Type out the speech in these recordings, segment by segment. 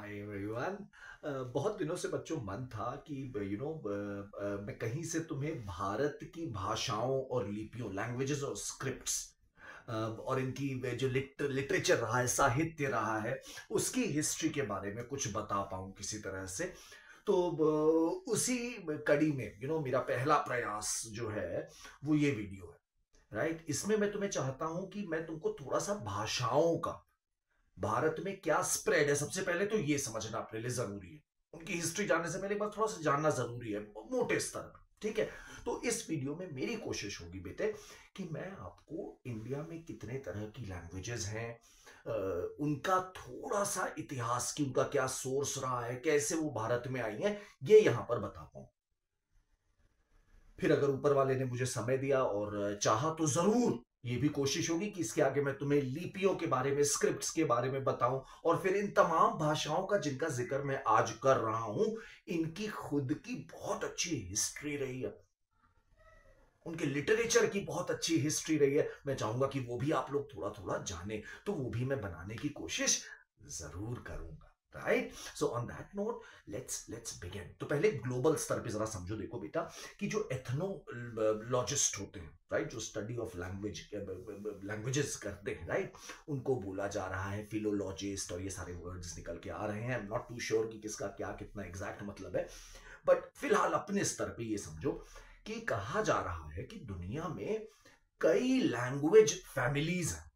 Hi everyone. बहुत दिनों से बच्चों मन था कि मैं कहीं से तुम्हें भारत की भाषाओं और लिपियों, लैंग्वेजेस और स्क्रिप्ट्स और इनकी जो लिटरेचर रहा है, साहित्य रहा है, उसकी हिस्ट्री के बारे में कुछ बता पाऊं किसी तरह से। तो उसी कड़ी में मेरा पहला प्रयास जो है वो ये वीडियो है। राइट, इसमें मैं तुम्हें चाहता हूं कि मैं तुमको थोड़ा सा भाषाओं का, भारत में क्या स्प्रेड है, सबसे पहले तो ये समझना अपने लिए जरूरी है। उनकी हिस्ट्री जानने से पहले एक बार थोड़ा सा जानना जरूरी है मोटे स्तर पर। ठीक है, तो इस वीडियो में मेरी कोशिश होगी बेटे कि मैं आपको इंडिया में कितने तरह की लैंग्वेजेस हैं, उनका थोड़ा सा इतिहास की, उनका क्या सोर्स रहा है, कैसे वो भारत में आई हैं, ये यहां पर बता पाऊं। फिर अगर ऊपर वाले ने मुझे समय दिया और चाहा तो जरूर ये भी कोशिश होगी कि इसके आगे मैं तुम्हें लिपियों के बारे में, स्क्रिप्ट्स के बारे में बताऊं, और फिर इन तमाम भाषाओं का जिनका जिक्र मैं आज कर रहा हूं, इनकी खुद की बहुत अच्छी हिस्ट्री रही है, उनके लिटरेचर की बहुत अच्छी हिस्ट्री रही है। मैं चाहूंगा कि वो भी आप लोग थोड़ा थोड़ा जाने, तो वो भी मैं बनाने की कोशिश जरूर करूंगा। Right, so on that note let's begin. तो पहले ग्लोबल स्तर पे जरा समझो, देखो बेटा, कि जो एथनोलॉजिस्ट होते हैं, राइट, जो स्टडी ऑफ लैंग्वेजेस करते हैं, राइट, उनको बोला जा रहा है फिलोलॉजिस्ट, और ये सारे वर्ड्स निकल के आ रहे हैं। I am not too sure कि किसका क्या कितना एग्जैक्ट मतलब है, बट फिलहाल अपने स्तर पे ये समझो कि कहा जा रहा है कि दुनिया में कई लैंग्वेज फैमिलीज हैं।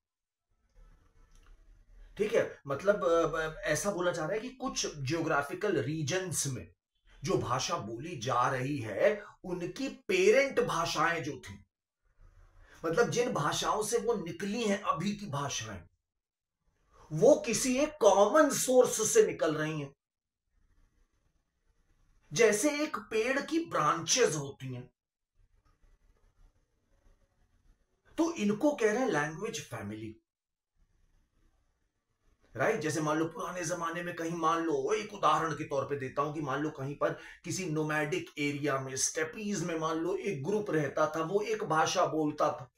ठीक है, मतलब ऐसा बोला जा रहा है कि कुछ जियोग्राफिकल रीजन्स में जो भाषा बोली जा रही है, उनकी पेरेंट भाषाएं जो थी, मतलब जिन भाषाओं से वो निकली हैं अभी की भाषाएं, वो किसी एक कॉमन सोर्स से निकल रही हैं। जैसे एक पेड़ की ब्रांचेस होती हैं, तो इनको कह रहे हैं लैंग्वेज फैमिली। राइट, जैसे मान लो पुराने जमाने में कहीं, मान लो एक उदाहरण के तौर पे देता हूं कि मान लो कहीं पर किसी नोमैडिक एरिया में, स्टेपीज में, मान लो एक ग्रुप रहता था, वो एक भाषा बोलता था,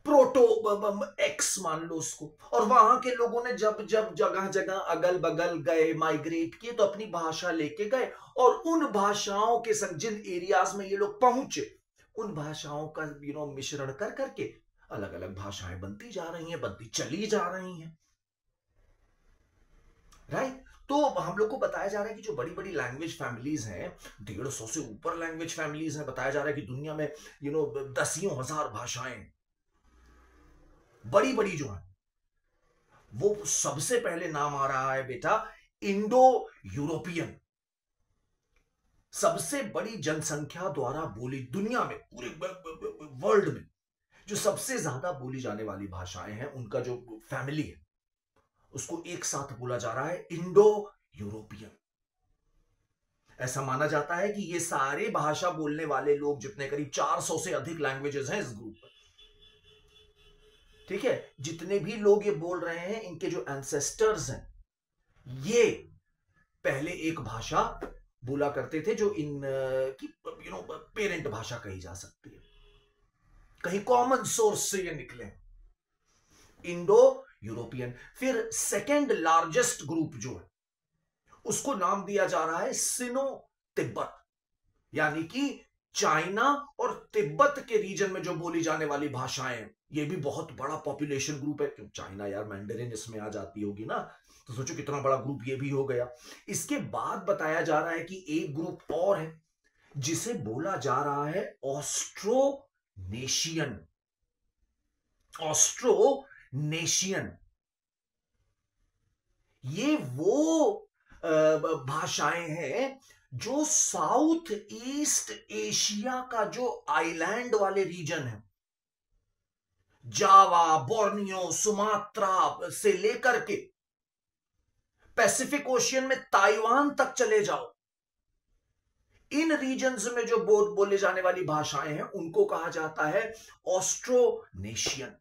प्रोटो एक्स मान लो उसको, और वहां के लोगों ने जब जब जगह जगह अगल बगल गए, माइग्रेट किए, तो अपनी भाषा लेके गए, और उन भाषाओं के संग जिन एरियाज में ये लोग पहुंचे, उन भाषाओं का मिश्रण कर करके अलग अलग भाषाएं बनती जा रही हैं, बनती चली जा रही हैं। राइट, तो हम लोग को बताया जा रहा है कि जो बड़ी बड़ी लैंग्वेज फैमिलीज हैं, 150 से ऊपर लैंग्वेज फैमिलीज हैं। बताया जा रहा है कि दुनिया में दसियों हजार भाषाएं बड़ी बड़ी जो है, वो सबसे पहले नाम आ रहा है बेटा इंडो यूरोपियन। सबसे बड़ी जनसंख्या द्वारा बोली, दुनिया में, पूरे वर्ल्ड में जो सबसे ज्यादा बोली जाने वाली भाषाएं हैं, उनका जो फैमिली है, उसको एक साथ बोला जा रहा है इंडो यूरोपियन। ऐसा माना जाता है कि ये सारे भाषा बोलने वाले लोग, जितने करीब 400 से अधिक लैंग्वेजेस हैं इस ग्रुप में, ठीक है, जितने भी लोग ये बोल रहे हैं, इनके जो एंसेस्टर्स हैं, ये पहले एक भाषा बोला करते थे जो इन की पेरेंट भाषा कही जा सकती है, कहीं कॉमन सोर्स से ये निकले, इंडो यूरोपियन। फिर सेकेंड लार्जेस्ट ग्रुप जो है, उसको नाम दिया जा रहा है सिनो तिब्बत, यानी कि चाइना और तिब्बत के रीजन में जो बोली जाने वाली भाषाएं हैं, ये भी बहुत बड़ा पॉपुलेशन ग्रुप है। क्यों, चाइना यार, मैंडरिन इसमें आ जाती होगी ना, तो सोचो कितना बड़ा ग्रुप ये भी हो गया। इसके बाद बताया जा रहा है कि एक ग्रुप और है जिसे बोला जा रहा है ऑस्ट्रोनेशियन। ऑस्ट्रोनेशियन, ये वो भाषाएं हैं जो साउथ ईस्ट एशिया का जो आइलैंड वाले रीजन है, जावा, बोर्नियो, सुमात्रा से लेकर के पैसिफिक ओशियन में ताइवान तक चले जाओ, इन रीजन्स में जो बोले जाने वाली भाषाएं हैं, उनको कहा जाता है ऑस्ट्रोनेशियन।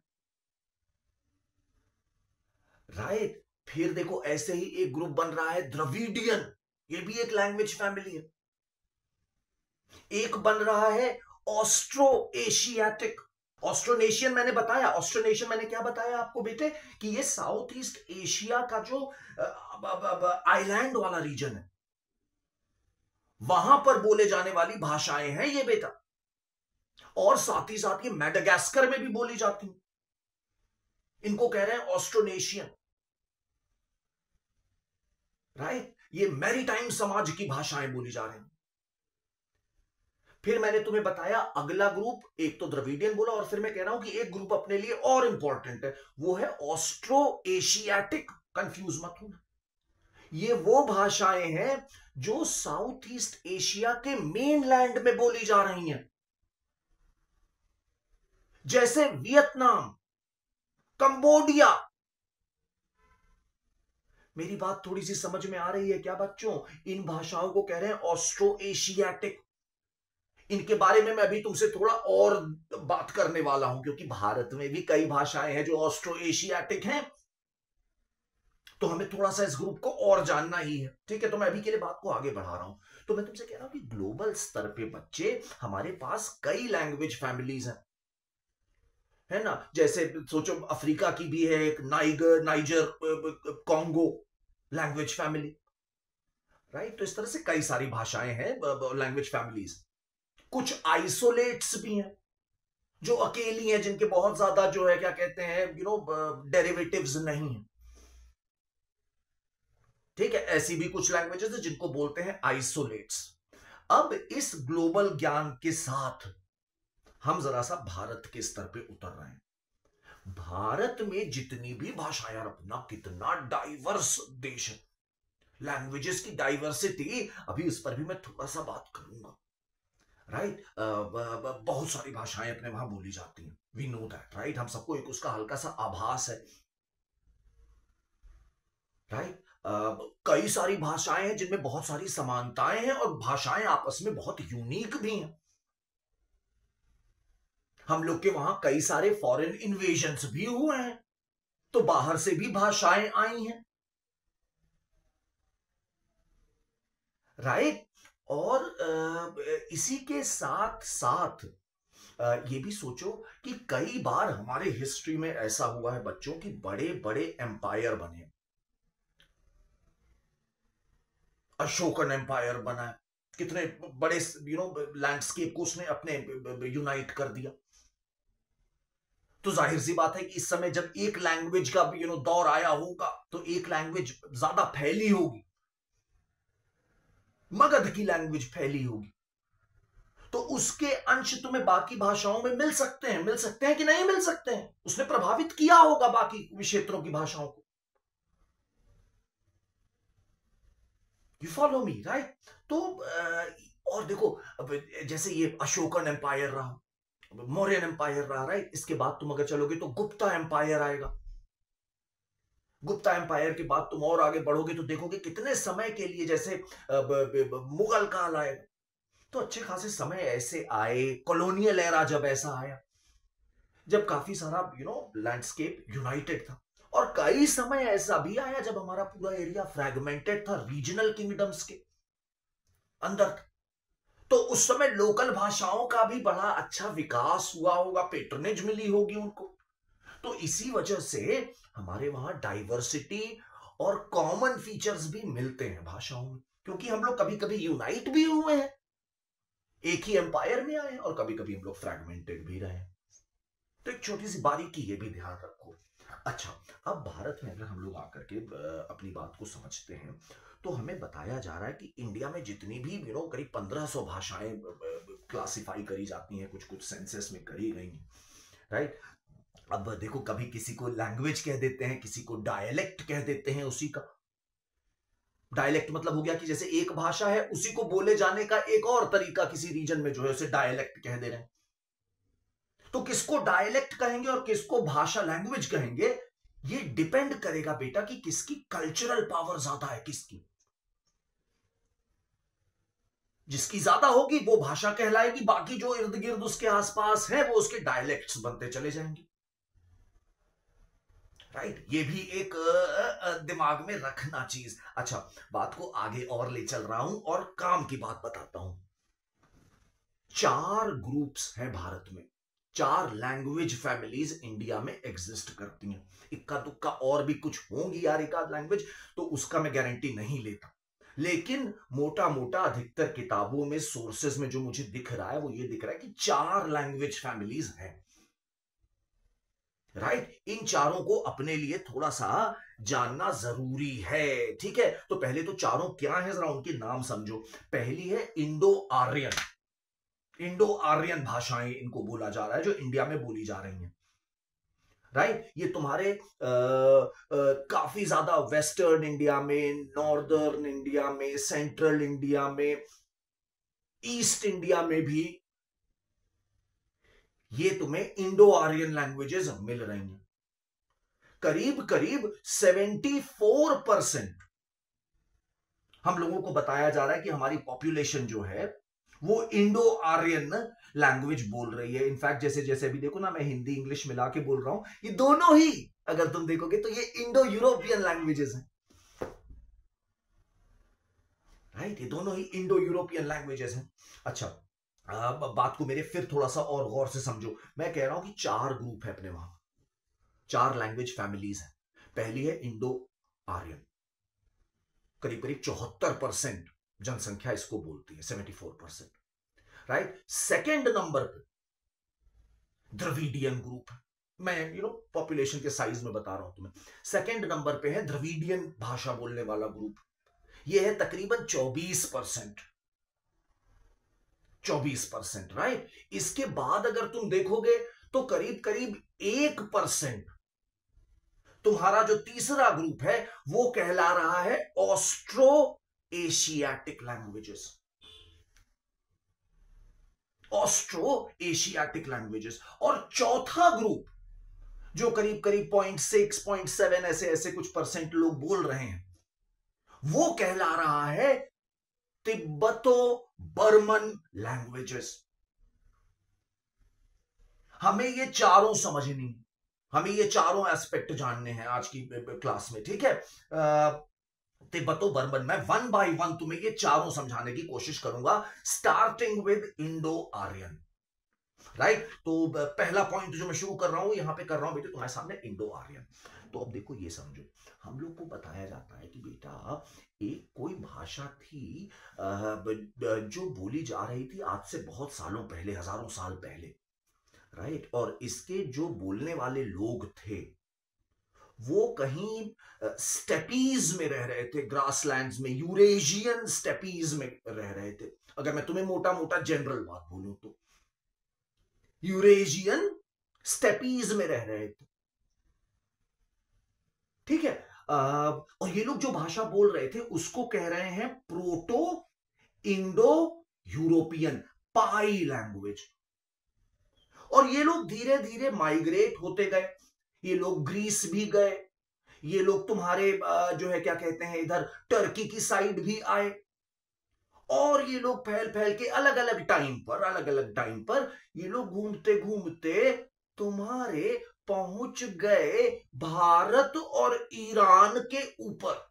राइट, फिर देखो ऐसे ही एक ग्रुप बन रहा है द्रविडियन, ये भी एक लैंग्वेज फैमिली है। एक बन रहा है ऑस्ट्रो एशियाटिक, ऑस्ट्रोनेशियन मैंने बताया, ऑस्ट्रोनेशियन मैंने क्या बताया आपको बेटे, कि ये साउथ ईस्ट एशिया का जो आइलैंड वाला रीजन है, वहां पर बोले जाने वाली भाषाएं हैं ये बेटा। और साथ ही साथ ये मेडागास्कर में भी बोली जाती हैं। इनको कह रहे हैं ऑस्ट्रोनेशियन, राइट। ये मैरीटाइम समाज की भाषाएं बोली जा रही हैं। फिर मैंने तुम्हें बताया अगला ग्रुप, एक तो द्रविडियन बोला, और फिर मैं कह रहा हूं कि एक ग्रुप अपने लिए और इंपॉर्टेंट है, वो है ऑस्ट्रो एशियाटिक। कंफ्यूज मत होना, ये वो भाषाएं हैं जो साउथ ईस्ट एशिया के मेनलैंड में बोली जा रही हैं, जैसे वियतनाम, कंबोडिया। मेरी बात थोड़ी सी समझ में आ रही है क्या बच्चों? इन भाषाओं को कह रहे हैं ऑस्ट्रो एशियाटिक। इनके बारे में मैं अभी तुमसे थोड़ा और बात करने वाला हूं, क्योंकि भारत में भी कई भाषाएं हैं जो ऑस्ट्रो एशियाटिक हैं, तो हमें थोड़ा सा इस ग्रुप को और जानना ही है, ठीक है। तो मैं अभी के लिए बात को आगे बढ़ा रहा हूं। तो मैं तुमसे कह रहा हूं कि ग्लोबल स्तर पे बच्चे हमारे पास कई लैंग्वेज फैमिलीज हैं, है ना। जैसे सोचो अफ्रीका की भी है एक niger Congo language family, right. तो इस तरह से कई सारी भाषाएं हैं, लैंग्वेज फैमिलीज। कुछ आइसोलेट्स भी हैं जो अकेली हैं, जिनके बहुत ज्यादा जो है क्या कहते हैं डेरिवेटिव्स नहीं है, ठीक है। ऐसी भी कुछ लैंग्वेजेस है जिनको बोलते हैं आइसोलेट्स। अब इस ग्लोबल ज्ञान के साथ हम जरा सा भारत के स्तर पे उतर रहे हैं। भारत में जितनी भी भाषाएं, यार अपना कितना डाइवर्स देश है, लैंग्वेजेस की डाइवर्सिटी, अभी इस पर भी मैं थोड़ा सा बात करूंगा, राइट। बहुत सारी भाषाएं अपने वहां बोली जाती हैं, वी नो दैट, राइट। हम सबको एक उसका हल्का सा आभास है, राइट। कई सारी भाषाएं हैं जिनमें बहुत सारी समानताएं हैं, और भाषाएं आपस में बहुत यूनिक भी हैं। हम लोग के वहां कई सारे फॉरेन इन्वेजन्स भी हुए हैं, तो बाहर से भी भाषाएं आई हैं, राइट। और इसी के साथ साथ ये भी सोचो कि कई बार हमारे हिस्ट्री में ऐसा हुआ है बच्चों कि बड़े बड़े एम्पायर बने। अशोकन एम्पायर बना, कितने बड़े लैंडस्केप को उसने अपने यूनाइट कर दिया। तो जाहिर सी बात है कि इस समय जब एक लैंग्वेज का दौर आया होगा, तो एक लैंग्वेज ज्यादा फैली होगी, मगध की लैंग्वेज फैली होगी, तो उसके अंश तुम्हें बाकी भाषाओं में मिल सकते हैं, मिल सकते हैं कि नहीं मिल सकते हैं। उसने प्रभावित किया होगा बाकी क्षेत्रों की भाषाओं को। You follow me, right. तो और देखो, अब जैसे ये अशोकन एम्पायर रहा, मौर्यन एम्पायर रहा, राइट। इसके बाद तुम अगर चलोगे तो गुप्ता एम्पायर आएगा। गुप्ता एम्पायर के बाद तुम और आगे बढ़ोगे तो देखोगे कितने समय के लिए, जैसे मुगल काल आएगा, तो अच्छे खासे समय ऐसे आए, कॉलोनियल एरा जब ऐसा आया, जब काफी सारा लैंडस्केप यूनाइटेड था। और कई समय ऐसा भी आया जब हमारा पूरा एरिया फ्रैगमेंटेड था, रीजनल किंगडम्स के अंदर था। तो उस समय लोकल भाषाओं का भी बड़ा अच्छा विकास हुआ होगा, पेट्रनेज मिली होगी उनको। तो इसी वजह से हमारे वहां डाइवर्सिटी और कॉमन फीचर्स भी मिलते हैं भाषाओं में, क्योंकि हम लोग कभी कभी यूनाइट भी हुए हैं, एक ही एम्पायर में आए, और कभी कभी हम लोग फ्रैगमेंटेड भी रहे। तो एक छोटी सी बारीकी ये भी ध्यान रखो। अच्छा, अब भारत में अगर हम लोग आकर के अपनी बात को समझते हैं, तो हमें बताया जा रहा है कि इंडिया में जितनी भी करीब 1500 भाषाएं क्लासिफाई करी जाती हैं, कुछ कुछ सेंसस में करी गई हैं, राइट। अब देखो, कभी किसी को लैंग्वेज कह देते हैं, किसी को डायलेक्ट कह देते हैं। उसी का डायलेक्ट मतलब हो गया कि जैसे एक भाषा है, उसी को बोले जाने का एक और तरीका किसी रीजन में जो है उसे डायलेक्ट कह दे रहे हैं। तो किसको डायलेक्ट कहेंगे और किसको भाषा लैंग्वेज कहेंगे, ये डिपेंड करेगा बेटा कि किसकी कल्चरल पावर ज्यादा है, किसकी। जिसकी ज्यादा होगी वो भाषा कहलाएगी, बाकी जो इर्द गिर्द उसके आसपास है वो उसके डायलेक्ट्स बनते चले जाएंगे, राइट। ये भी एक दिमाग में रखना चीज। अच्छा, बात को आगे और ले चल रहा हूं और काम की बात बताता हूं। 4 ग्रुप्स हैं भारत में, 4 लैंग्वेज फैमिलीज इंडिया में एग्जिस्ट करती हैं। इक्का दुक्का और भी कुछ होंगी यार, एक आध लैंग्वेज, तो उसका मैं गारंटी नहीं लेता, लेकिन मोटा मोटा अधिकतर किताबों में, सोर्सेज में जो मुझे दिख रहा है वो ये दिख रहा है कि 4 लैंग्वेज फैमिलीज हैं। राइट, इन चारों को अपने लिए थोड़ा सा जानना जरूरी है। ठीक है, तो पहले तो चारों क्या है, जरा उनके नाम समझो। पहली है इंडो आर्यन। इंडो आर्यन भाषाएं इनको बोला जा रहा है, जो इंडिया में बोली जा रही हैं। राइट, ये तुम्हारे काफी ज्यादा वेस्टर्न इंडिया में, नॉर्दर्न इंडिया में, सेंट्रल इंडिया में, ईस्ट इंडिया में भी ये तुम्हें इंडो आर्यन लैंग्वेजेस मिल रही हैं। करीब करीब 74% हम लोगों को बताया जा रहा है कि हमारी पॉपुलेशन जो है वो इंडो आर्यन लैंग्वेज बोल रही है। इनफैक्ट जैसे जैसे अभी देखो ना, मैं हिंदी इंग्लिश मिला के बोल रहा हूं, ये दोनों ही अगर तुम देखोगे तो ये इंडो यूरोपियन लैंग्वेजेस हैं। राइट, ये दोनों ही इंडो यूरोपियन लैंग्वेजेस हैं। अच्छा, बात को मेरे फिर थोड़ा सा और गौर से समझो। मैं कह रहा हूं कि 4 ग्रुप है अपने वहां, 4 लैंग्वेज फैमिलीज हैं। पहली है इंडो आर्यन, करीब करीब 74% जनसंख्या इसको बोलती है, 74%। राइट, सेकेंड नंबर पे द्रविडियन ग्रुप है। मैं पॉपुलेशन के साइज में बता रहा हूं तुम्हें। सेकेंड नंबर पे है द्रविडियन भाषा बोलने वाला ग्रुप, यह है तकरीबन 24%। 24%। राइट, इसके बाद अगर तुम देखोगे तो करीब करीब 1% तुम्हारा जो तीसरा ग्रुप है वो कहला रहा है Austro Asiatic languages. Austro Asiatic languages. और चौथा ग्रुप जो करीब करीब 0.6 0.7 ऐसे ऐसे कुछ परसेंट लोग बोल रहे हैं, वो कहला रहा है तिब्बतो बर्मन लैंग्वेजेस। हमें ये चारों समझनी, हमें ये चारों एस्पेक्ट जानने हैं आज की क्लास में। ठीक है, तिब्बतो बर्मन, मैं 1 बाय 1 तुम्हें ये चारों समझाने की कोशिश करूंगा, starting with Indo Aryan. Right, तो पहला पॉइंट जो मैं शुरू कर रहा हूं यहां पे कर रहा हूं बेटे तुम्हारे सामने इंडो आर्यन। तो अब देखो, ये समझो, हम लोग को बताया जाता है कि बेटा एक कोई भाषा थी जो बोली जा रही थी आज से बहुत सालों पहले, हजारों साल पहले। राइट, और इसके जो बोलने वाले लोग थे वो कहीं स्टेपीज में रह रहे थे, ग्रासलैंड्स में, यूरेशियन स्टेपीज में रह रहे थे। अगर मैं तुम्हें मोटा मोटा जनरल बात बोलूं तो यूरेशियन स्टेपीज में रह रहे थे। ठीक है, और ये लोग जो भाषा बोल रहे थे उसको कह रहे हैं प्रोटो इंडो यूरोपियन, पाई लैंग्वेज। और ये लोग धीरे धीरे माइग्रेट होते गए, ये लोग ग्रीस भी गए, ये लोग तुम्हारे जो है क्या कहते हैं, इधर टर्की की साइड भी आए, और ये लोग फैल फैल के अलग अलग टाइम पर ये लोग घूमते घूमते तुम्हारे पहुंच गए भारत और ईरान के ऊपर।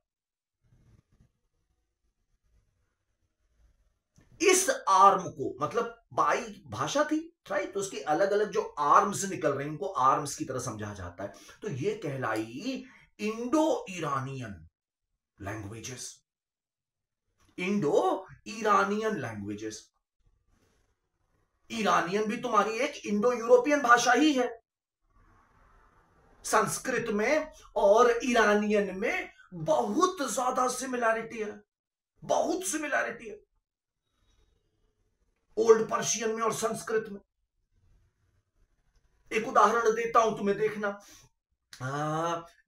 इस आर्म को, मतलब बाई भाषा थी, राइट, तो उसकी अलग अलग जो आर्म्स निकल रहे हैं उनको आर्म्स की तरह समझा जाता है। तो ये कहलाई Indo Iranian languages. Indo Iranian languages. Iranian भी तुम्हारी एक इंडो यूरोपियन भाषा ही है। संस्कृत में और ईरानियन में बहुत ज्यादा सिमिलैरिटी है, बहुत सिमिलैरिटी है, ओल्ड पर्शियन में और संस्कृत में। एक उदाहरण देता हूं तुम्हें, देखना।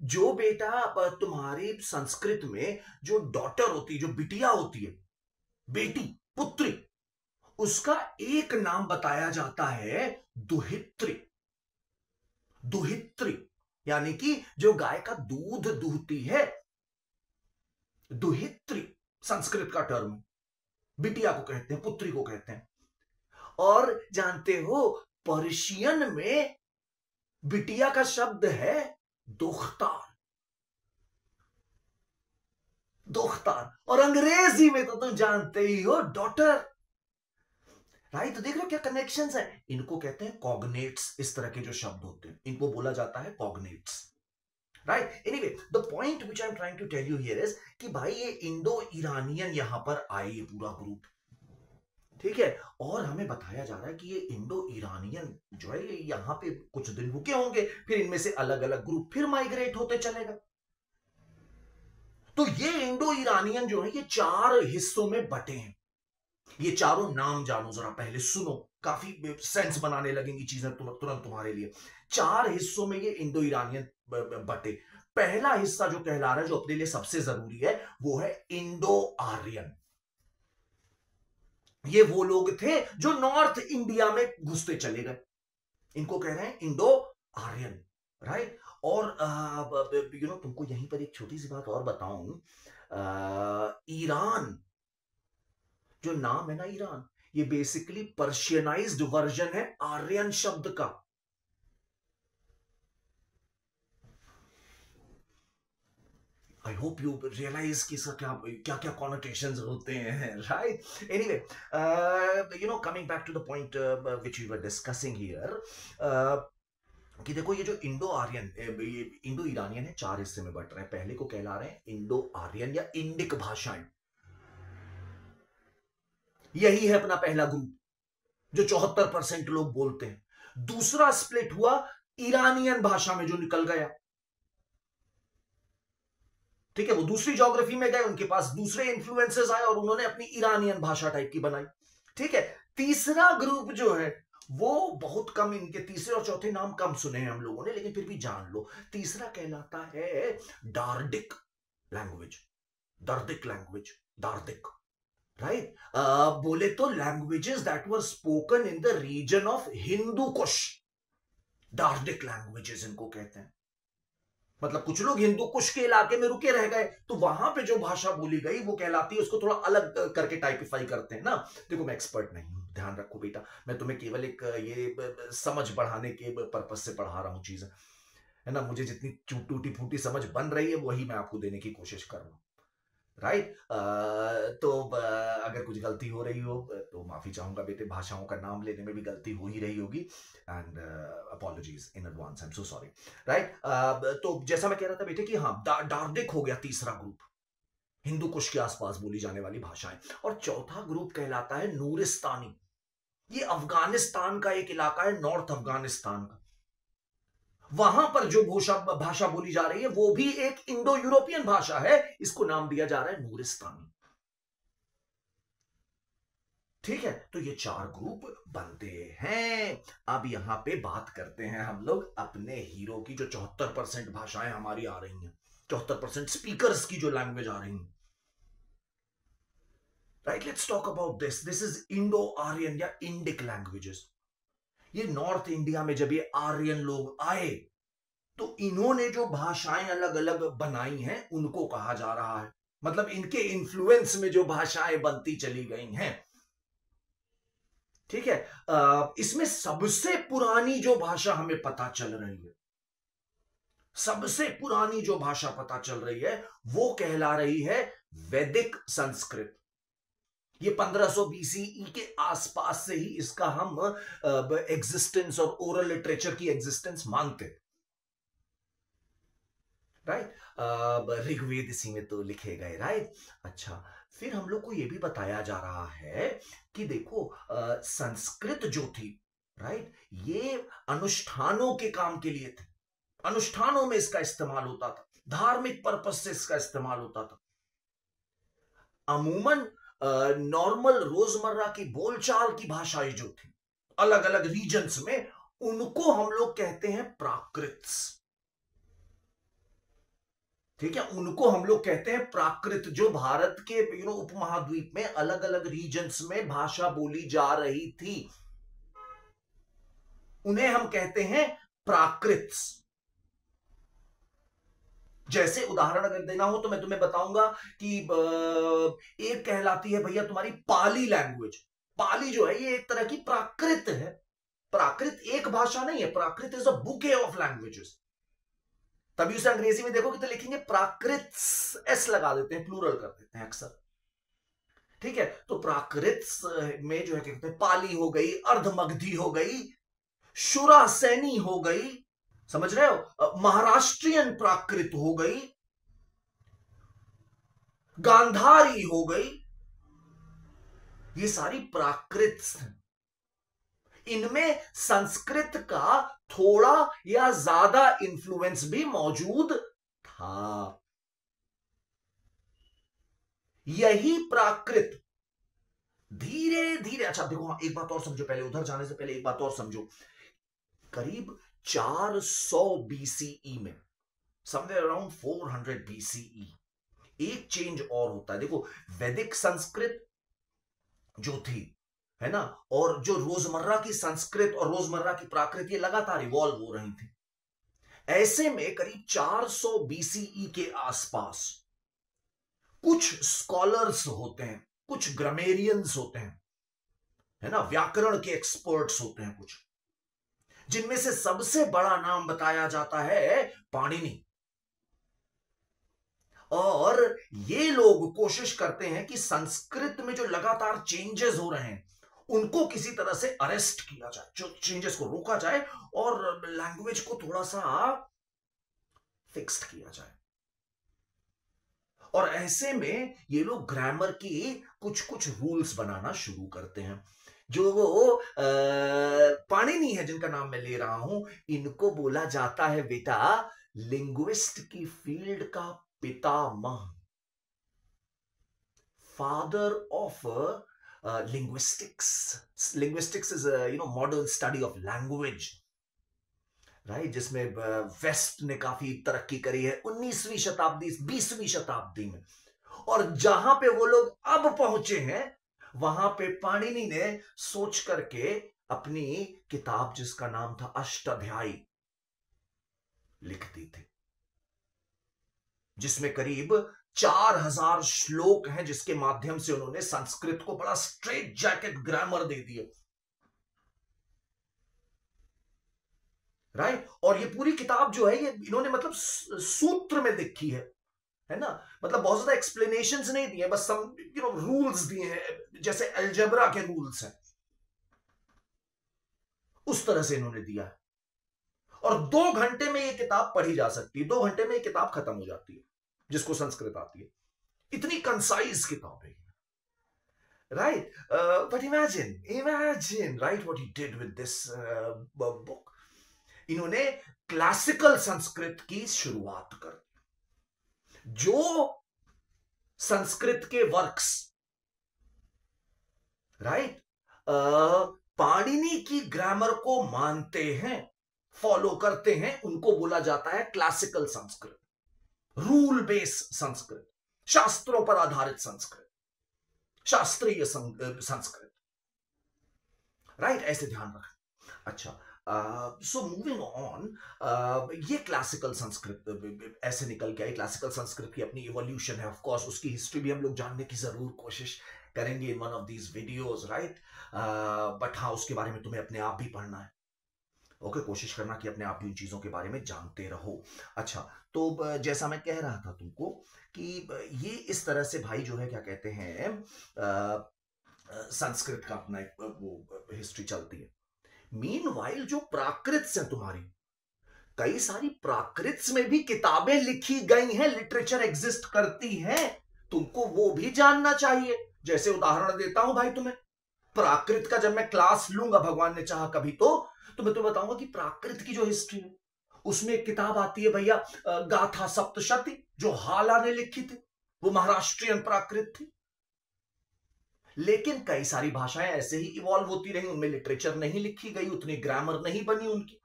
जो बेटा तुम्हारी संस्कृत में जो डॉटर होती है, जो बिटिया होती है, बेटी, पुत्री, उसका एक नाम बताया जाता है दुहित्री। दुहित्री यानी कि जो गाय का दूध दूहती है, दुहित्री संस्कृत का टर्म, बिटिया को कहते हैं, पुत्री को कहते हैं। और जानते हो पर्शियन में बिटिया का शब्द है दोख्तार। दोख्तार। और अंग्रेजी में तो तुम जानते ही हो, डॉटर। राइट? तो देख रहे हो क्या कनेक्शंस है? इनको कहते हैं कॉग्नेट्स। इस तरह के जो शब्द होते हैं इनको बोला जाता है cognates, right? Anyway, the point which I am trying to tell you here is कि भाई ये इंडो ईरानियन यहां पर आए, ये पूरा ग्रुप, ठीक है? और हमें बताया जा रहा है कि ये इंडो ईरानियन जो है ये यहां पे कुछ दिन रुके होंगे, फिर इनमें से अलग अलग ग्रुप फिर माइग्रेट होते चलेगा। तो ये इंडो ईरानियन जो है ये 4 हिस्सों में बटे हैं। ये चारों नाम जानो जरा, पहले सुनो, काफी सेंस बनाने लगेंगी चीजें तुरंत तुम्हारे लिए। 4 हिस्सों में ये इंडो ईरानियन बटे। पहला हिस्सा जो कहला रहा है, जो अपने लिए सबसे जरूरी है, वो है इंडो आर्यन। ये वो लोग थे जो नॉर्थ इंडिया में घुसते चले गए, इनको कह रहे हैं इंडो आर्यन, राइट? और तुमको यहीं पर एक छोटी सी बात और बताऊं, ईरान जो नाम है ना, ईरान, ये बेसिकली पर्शियनाइज्ड वर्जन है आर्यन शब्द का। आई होप यू रियलाइज कि इसका क्या क्या क्या कॉनोटेशंस होते हैं, right? Anyway, coming back to the point which we were discussing here, कि देखो ये जो इंडो आर्यन, इंडो ईरानियन है, 4 हिस्से में बट रहे हैं। पहले को कहला रहे हैं इंडो आर्यन या इंडिक भाषाएं, यही है अपना पहला ग्रुप जो 74% लोग बोलते हैं। दूसरा स्प्लिट हुआ ईरानियन भाषा में, जो निकल गया, ठीक है? वो दूसरी ज्योग्राफी में गए, उनके पास दूसरे इन्फ्लुएंसेस आए और उन्होंने अपनी ईरानियन भाषा टाइप की बनाई, ठीक है? तीसरा ग्रुप जो है वो बहुत कम, इनके तीसरे और चौथे नाम कम सुने हैं हम लोगों ने, लेकिन फिर भी जान लो, तीसरा कहलाता है Dardic language, Dardic language, Dardic, right? बोले तो languages that were spoken in the region of Hindu Kush, Dardic languages इनको कहते हैं। मतलब कुछ लोग हिंदू कुश के इलाके में रुके रह गए, तो वहां पे जो भाषा बोली गई वो कहलाती है, उसको थोड़ा अलग करके टाइपिफाई करते हैं ना। देखो मैं एक्सपर्ट नहीं हूं, ध्यान रखो बेटा, मैं तुम्हें केवल एक ये समझ बढ़ाने के पर्पज से पढ़ा रहा हूं चीजें, है ना? मुझे जितनी टूटी फूटी समझ बन रही है वही मैं आपको देने की कोशिश कर रहा हूं, राइट? तो अगर कुछ गलती हो रही हो तो माफी चाहूंगा बेटे, भाषाओं का नाम लेने में भी गलती हो ही रही होगी, and apologies in advance, I am so sorry, right? तो जैसा मैं कह रहा था बेटे कि हाँ, डार्डिक हो गया तीसरा ग्रुप, हिंदू कुश के आसपास बोली जाने वाली भाषाएं। और चौथा ग्रुप कहलाता है नूरिस्तानी। ये अफगानिस्तान का एक इलाका है, नॉर्थ अफगानिस्तान का, वहां पर जो भाषा बोली जा रही है वो भी एक इंडो यूरोपियन भाषा है, इसको नाम दिया जा रहा है नूरिस्तानी, ठीक है? तो ये 4 ग्रुप बनते हैं। अब यहां पे बात करते हैं हम लोग अपने हीरो की, जो 74% भाषाएं हमारी आ रही हैं, 74% स्पीकर्स की जो लैंग्वेज आ रही है, right? Let's talk about this is Indo Aryan या इंडिक लैंग्वेजेस। ये नॉर्थ इंडिया में जब ये आर्यन लोग आए तो इन्होंने जो भाषाएं अलग अलग बनाई हैं उनको कहा जा रहा है, मतलब इनके इन्फ्लुएंस में जो भाषाएं बनती चली गई हैं, ठीक है? इसमें सबसे पुरानी जो भाषा हमें पता चल रही है, सबसे पुरानी जो भाषा पता चल रही है वो कहला रही है वैदिक संस्कृत। ये 1500 बीसीई के आसपास से ही इसका हम एग्जिस्टेंस और ओरल लिटरेचर की एग्जिस्टेंस मानते, राइट? ऋग्वेद इसी में तो लिखे गए, राइट? अच्छा, फिर हम लोग को यह भी बताया जा रहा है कि देखो संस्कृत जो थी, राइट, ये अनुष्ठानों के काम के लिए थे, अनुष्ठानों में इसका इस्तेमाल होता था, धार्मिक पर्पस से इसका इस्तेमाल होता था। अमूमन नॉर्मल रोजमर्रा की बोलचाल की भाषाएं जो थी अलग अलग रीजन्स में, उनको हम लोग कहते हैं प्राकृत, ठीक है? उनको हम लोग कहते हैं प्राकृत। जो भारत के उपमहाद्वीप में अलग अलग रीजन्स में भाषा बोली जा रही थी, उन्हें हम कहते हैं प्राकृत। जैसे उदाहरण अगर देना हो तो मैं तुम्हें बताऊंगा कि एक कहलाती है भैया तुम्हारी पाली लैंग्वेज। पाली जो है ये एक तरह की प्राकृत है। प्राकृत एक भाषा नहीं है, Prakrit is a bouquet of languages. तभी उसे अंग्रेजी में देखोगे तो लिखेंगे प्राकृत, एस लगा देते हैं, प्लूरल कर देते हैं अक्सर, ठीक है, तो प्राकृत में जो है कहते हैं पाली हो गई, अर्धमगधी हो गई, शुरासैनी हो गई, समझ रहे हो, महाराष्ट्रियन प्राकृत हो गई, गांधारी हो गई, ये सारी प्राकृत। इनमें संस्कृत का थोड़ा या ज्यादा इंफ्लुएंस भी मौजूद था। यही प्राकृत धीरे धीरे, अच्छा देखो एक बात और समझो, पहले उधर जाने से पहले एक बात और समझो, करीब 400 बीसीई में, समवेयर अराउंड 400 बीसीई, एक चेंज और होता है। देखो वैदिक संस्कृत जो थी, है ना, और जो रोजमर्रा की संस्कृत और रोजमर्रा की प्राकृत ये लगातार इवॉल्व हो रही थी। ऐसे में करीब 400 बीसीई के आसपास कुछ स्कॉलर्स होते हैं, कुछ ग्रामेरियंस होते हैं, है ना, व्याकरण के एक्सपर्ट्स होते हैं कुछ, जिनमें से सबसे बड़ा नाम बताया जाता है पाणिनि। और ये लोग कोशिश करते हैं कि संस्कृत में जो लगातार चेंजेस हो रहे हैं उनको किसी तरह से अरेस्ट किया जाए, जो चेंजेस को रोका जाए और लैंग्वेज को थोड़ा सा फिक्स्ड किया जाए। और ऐसे में ये लोग ग्रामर की कुछ कुछ रूल्स बनाना शुरू करते हैं। जो वो पाणिनि है जिनका नाम मैं ले रहा हूं, इनको बोला जाता है बेटा लिंग्विस्ट की फील्ड का पितामह, father of linguistics. Linguistics is modern study of language, right, जिसमें वेस्ट ने काफी तरक्की करी है 19वीं शताब्दी 20वीं शताब्दी में। और जहां पे वो लोग अब पहुंचे हैं वहां पे पाणिनि ने सोच करके अपनी किताब जिसका नाम था अष्टाध्यायी लिख दी थी, जिसमें करीब 4000 श्लोक हैं, जिसके माध्यम से उन्होंने संस्कृत को बड़ा स्ट्रेट जैकेट ग्रामर दे दिया, राइट। और ये पूरी किताब जो है ये इन्होंने मतलब सूत्र में लिखी है ना, मतलब बहुत ज्यादा एक्सप्लेनेशंस नहीं दिए, बस सम रूल्स दिए हैं, जैसे अलजेब्रा के रूल्स हैं उस तरह से इन्होंने दिया है। और 2 घंटे में ये किताब पढ़ी जा सकती है, 2 घंटे में ये किताब खत्म हो जाती है जिसको संस्कृत आती है, इतनी कंसाइज किताब है, right. But imagine right what he did with this book. इन्होंने क्लासिकल संस्कृत की शुरुआत कर, जो संस्कृत के वर्क्स, राइट, पाणिनि की ग्रामर को मानते हैं, फॉलो करते हैं, उनको बोला जाता है classical Sanskrit, rule based Sanskrit, शास्त्रों पर आधारित संस्कृत, शास्त्रीय संस्कृत, राइट, ऐसे ध्यान रखें। अच्छा, सो मूविंग ऑन, ये क्लासिकल संस्कृत ऐसे निकल के आई। क्लासिकल संस्कृत की अपनी इवोल्यूशन है, ऑफ कोर्स उसकी हिस्ट्री भी हम लोग जानने की जरूर कोशिश करेंगे in one of these videos, right. But हाँ, उसके बारे में तुम्हें अपने आप भी पढ़ना है, ओके, कोशिश करना कि अपने आप भी उन चीजों के बारे में जानते रहो। अच्छा, तो जैसा मैं कह रहा था तुमको कि ये इस तरह से भाई जो है क्या कहते हैं, संस्कृत का अपना एक वो हिस्ट्री चलती है। मीनवाइल जो प्राकृत हैं तुम्हारी, कई सारी प्राकृत में भी किताबें लिखी गई हैं, लिटरेचर एग्जिस्ट करती है, तुमको वो भी जानना चाहिए। जैसे उदाहरण देता हूं भाई तुम्हें, प्राकृत का जब मैं क्लास लूंगा भगवान ने चाहा कभी तो मैं तुम्हें बताऊंगा कि प्राकृत की जो हिस्ट्री है उसमें एक किताब आती है भैया, गाथा सप्तशती, जो हाला ने लिखी थी, वो महाराष्ट्रियन प्राकृत थी। लेकिन कई सारी भाषाएं ऐसे ही इवॉल्व होती रही, उनमें लिटरेचर नहीं लिखी गई, उतनी ग्रामर नहीं बनी उनकी,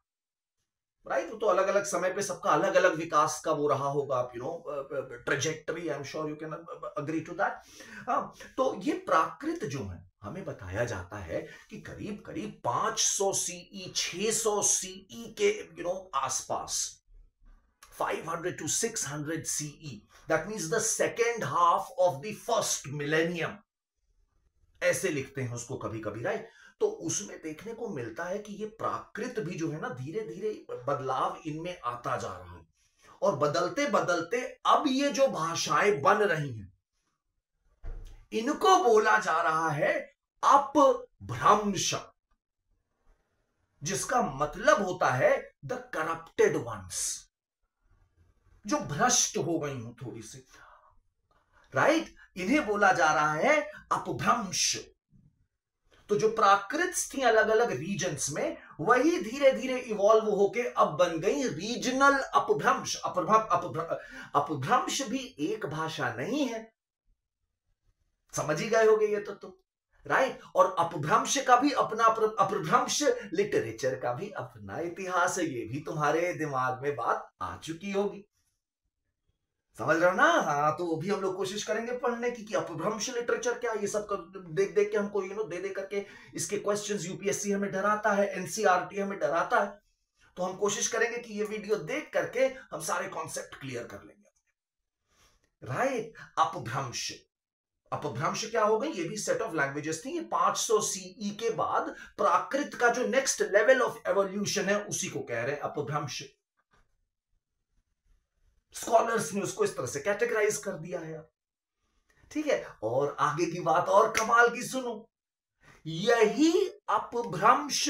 राइट। तो अलग अलग समय पे सबका अलग अलग विकास का वो रहा होगा, आप trajectory, I am sure you can agree to that. तो ये प्राकृत जो है, हमें बताया जाता है कि करीब करीब 500 सीई 600 सीई के आसपास, 500 to 600 CE, that means the second half of the first millennium, ऐसे लिखते हैं उसको कभी कभी, राइट। तो उसमें देखने को मिलता है कि ये प्राकृत भी जो है ना, धीरे धीरे बदलाव इनमें आता जा रहा है, और बदलते बदलते अब ये जो भाषाएं बन रही हैं, इनको बोला जा रहा है अपभ्रंश, जिसका मतलब होता है द करप्टेड वंस, जो भ्रष्ट हो गई हूं थोड़ी सी, राइट। इन्हें बोला जा रहा है अपभ्रंश। तो जो प्राकृत थी अलग अलग रीजन्स में, वही धीरे धीरे इवॉल्व होके अब बन गई रीजनल अपभ्रंश। अपभ्रंश भी एक भाषा नहीं है, समझ ही गए होगे ये तो राइट। और अपभ्रंश का भी अपना, अपभ्रंश लिटरेचर का भी अपना इतिहास है, ये भी तुम्हारे दिमाग में बात आ चुकी होगी, समझ रहे हो ना। हाँ, तो भी हम लोग कोशिश करेंगे पढ़ने की अपभ्रंश लिटरेचर क्या, ये सब देख देख के हमको दे दे करके इसके क्वेश्चंस यूपीएससी हमें डराता है, एनसीईआरटी हमें डराता है। तो हम कोशिश करेंगे कि ये वीडियो देख करके हम सारे कॉन्सेप्ट क्लियर कर लेंगे, राइट। अपभ्रंश, अपभ्रंश क्या हो गई, ये भी सेट ऑफ लैंग्वेजेस थी। ये 500 सीई के बाद प्राकृत का जो नेक्स्ट लेवल ऑफ एवोल्यूशन है, उसी को कह रहे हैं अपभ्रंश। स्कॉलर्स ने उसको इस तरह से कैटेगराइज कर दिया है, ठीक है। और आगे की बात और कमाल की सुनो, यही अपभ्रंश